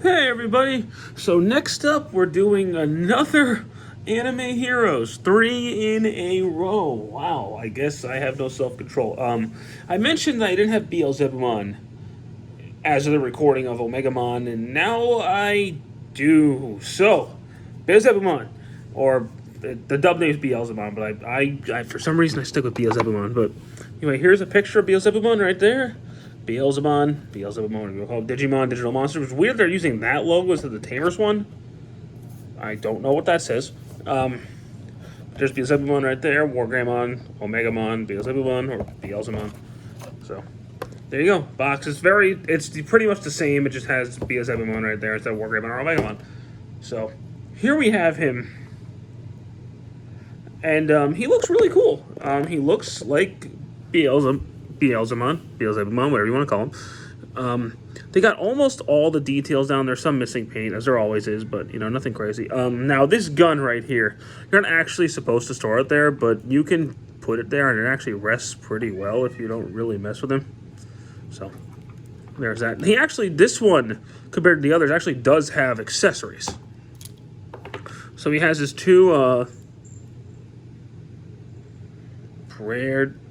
Hey everybody! So next up we're doing another Anime Heroes, 3 in a row. Wow, I guess I have no self-control. I mentioned that I didn't have Beelzebumon as of the recording of Omegamon, and now I do. So, Beelzebumon, or the dub name is Beelzemon, but I for some reason I stick with Beelzebumon. But anyway, here's a picture of Beelzebumon right there. Beelzemon, we call it Digimon, Digital Monsters. It's weird they're using that logo instead of the Tamers one. I don't know what that says. There's Beelzebumon right there, Wargreymon, Omegamon, Beelzebumon, or Beelzemon. So, there you go. Box is it's pretty much the same. It just has Beelzebumon right there instead of Wargreymon or Omegamon. So, here we have him. And he looks really cool. He looks like Beelzemon, whatever you want to call him. They got almost all the details down. There's some missing paint, as there always is, but, nothing crazy. Now, this gun right here, you're not actually supposed to store it there, but you can put it there, and it actually rests pretty well if you don't really mess with him. So, there's that. This one, compared to the others, actually does have accessories. So, he has his two,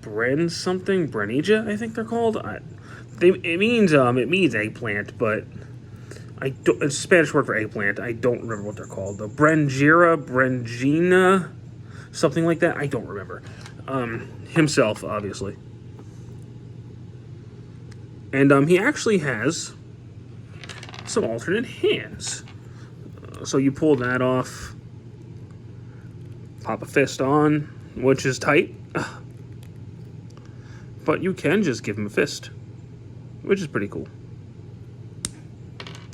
Brenija, I think they're called. It means eggplant, but it's a Spanish word for eggplant. I don't remember what they're called. The Brengina, something like that. I don't remember. Himself, obviously, and he actually has some alternate hands. So you pull that off, pop a fist on, which is tight. But you can just give him a fist, which is pretty cool.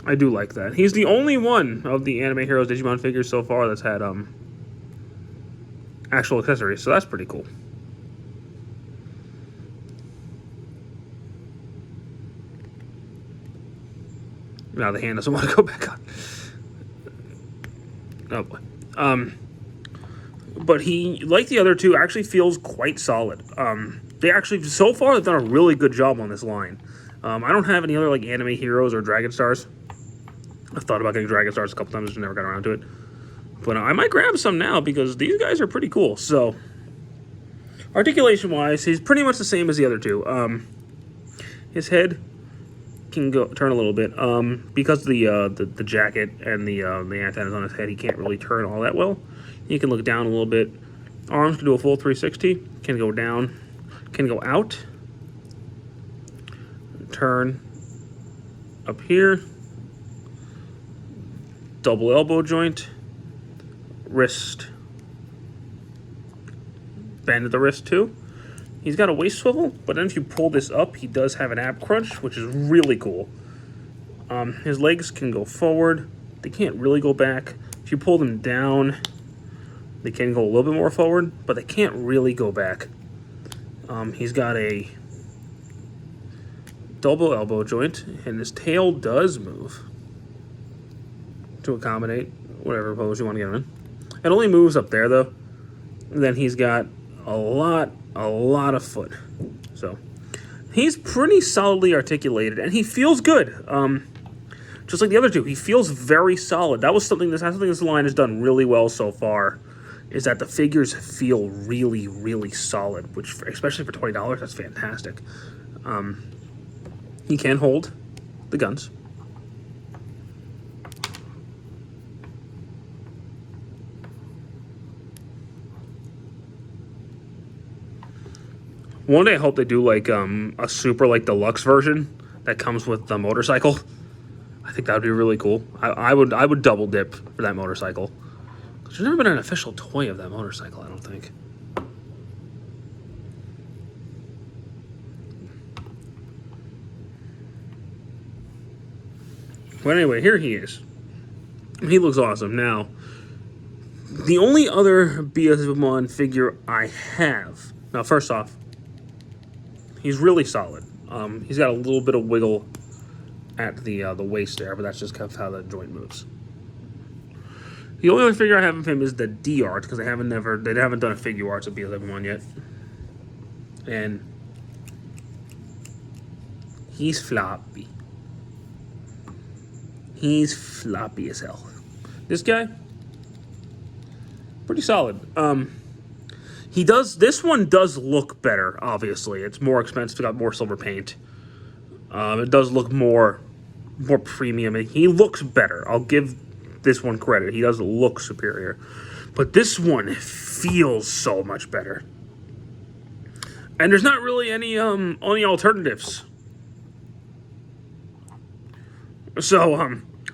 I do like that. He's the only one of the Anime Heroes Digimon figures so far that's had actual accessories, so that's pretty cool. Now the hand doesn't want to go back on. Oh boy. But he, like the other two, actually feels quite solid. They actually, so far, have done a really good job on this line. I don't have any other, Anime Heroes or Dragon Stars. I've thought about getting Dragon Stars a couple times, just never got around to it. But I might grab some now, because these guys are pretty cool. So, articulation-wise, he's pretty much the same as the other two. His head can turn a little bit. Because the jacket and the antennas on his head, he can't really turn all that well. He can look down a little bit. Arms can do a full 360. Can go down. Can go out. Turn up here. Double elbow joint. Wrist. Bend at the wrist too. He's got a waist swivel, but then if you pull this up, he does have an ab crunch, which is really cool. His legs can go forward. They can't really go back. If you pull them down, they can go a little bit more forward, but they can't really go back. He's got a double elbow joint, and his tail does move to accommodate whatever pose you want to get him in. It only moves up there, though. And then he's got a lot of foot. So, he's pretty solidly articulated, and he feels good. Just like the other two, he feels very solid. That's something this line has done really well so far, is that the figures feel really, really solid, which, especially for $20, that's fantastic. He can hold the guns. One day I hope they do a super deluxe version that comes with the motorcycle. I think that would be really cool. I would double dip for that motorcycle. There's never been an official toy of that motorcycle, I don't think. But anyway, here he is. He looks awesome. Now, the only other Beelzemon figure I have... Now, first off, he's really solid. He's got a little bit of wiggle at the waist there, but that's just kind of how the joint moves. The only other figure I have of him is the D art, because they haven't done a figure arts of Beelzebumon yet. And he's floppy. He's floppy as hell. This guy, pretty solid. This one does look better, obviously. It's more expensive, got more silver paint. It does look more premium. He looks better. I'll give this one credit. He does look superior. But this one feels so much better. And there's not really any alternatives. So,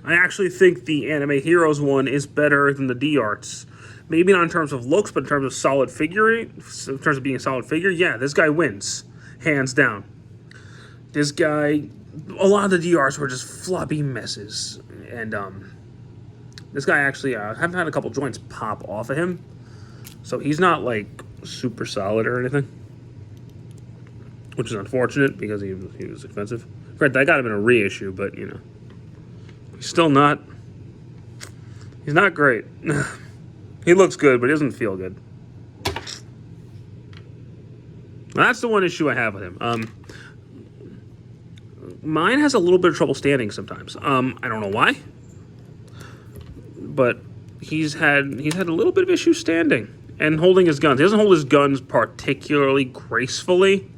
I actually think the Anime Heroes one is better than the D-Arts. Maybe not in terms of looks, but in terms of solid figuring, in terms of being a solid figure, yeah, this guy wins. Hands down. This guy, a lot of the D-Arts were just floppy messes. And, this guy actually, I have had a couple joints pop off of him. So he's not, like, super solid or anything. Which is unfortunate, because he was expensive. In fact, I got him in a reissue, but, you know. He's still not... He's not great. He looks good, but he doesn't feel good. That's the one issue I have with him. Mine has a little bit of trouble standing sometimes. I don't know why. But he's had a little bit of issue standing and holding his guns. He doesn't hold his guns particularly gracefully.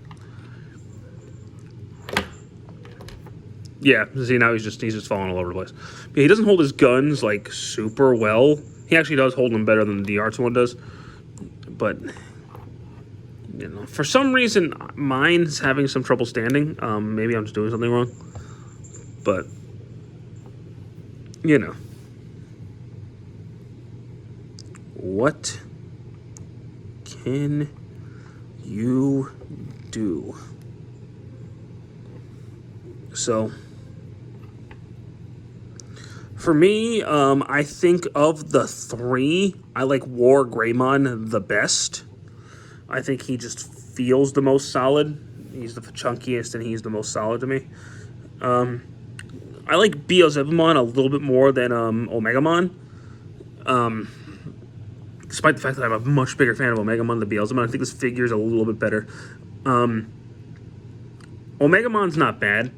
Yeah, see, now he's just falling all over the place. But he doesn't hold his guns like super well. He actually does hold them better than the D-Arts one does. But you know, for some reason mine's having some trouble standing. Maybe I'm just doing something wrong. But you know. What can you do? So, for me, I think of the three, I like War Greymon the best. I think he just feels the most solid. He's the chunkiest, and he's the most solid to me. I like Beelzemon a little bit more than Omegamon. Despite the fact that I'm a much bigger fan of Omegamon than Beelzemon, I think this figure is a little bit better. Omegamon's not bad,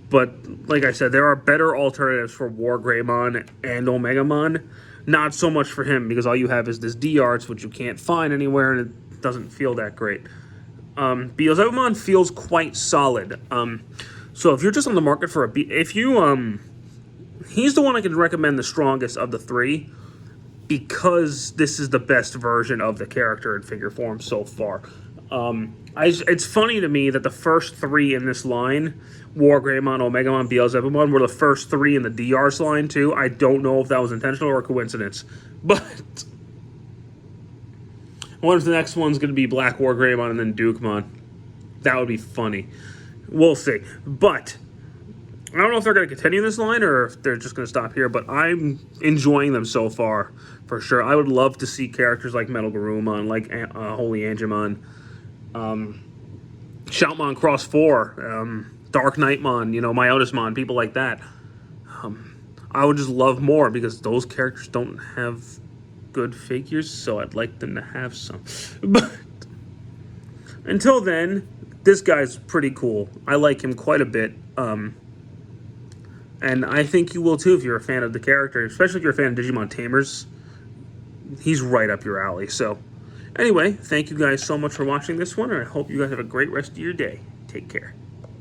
but like I said, there are better alternatives for War Greymon and Omegamon. Not so much for him, because all you have is this D-Arts, which you can't find anywhere, and it doesn't feel that great. Beelzemon feels quite solid. So if you're just on the market for he's the one I can recommend the strongest of the three, because this is the best version of the character in figure form so far. It's funny to me that the first three in this line, War Greymon, Omegamon, Beelzemon, were the first three in the D-Arts line too. I don't know if that was intentional or a coincidence, but I wonder if the next one's going to be Black War Greymon and then Dukemon. That would be funny. We'll see. But I don't know if they're going to continue this line or if they're just going to stop here, but I'm enjoying them so far, for sure. I would love to see characters like Metal Garurumon, like Holy Angemon, Shoutmon Cross 4, Dark Knightmon, Myotismon, people like that. I would just love more, because those characters don't have good figures, so I'd like them to have some. But until then, this guy's pretty cool. I like him quite a bit. And I think you will too if you're a fan of the character, especially if you're a fan of Digimon Tamers. He's right up your alley. So, anyway, thank you guys so much for watching this one, and I hope you guys have a great rest of your day. Take care.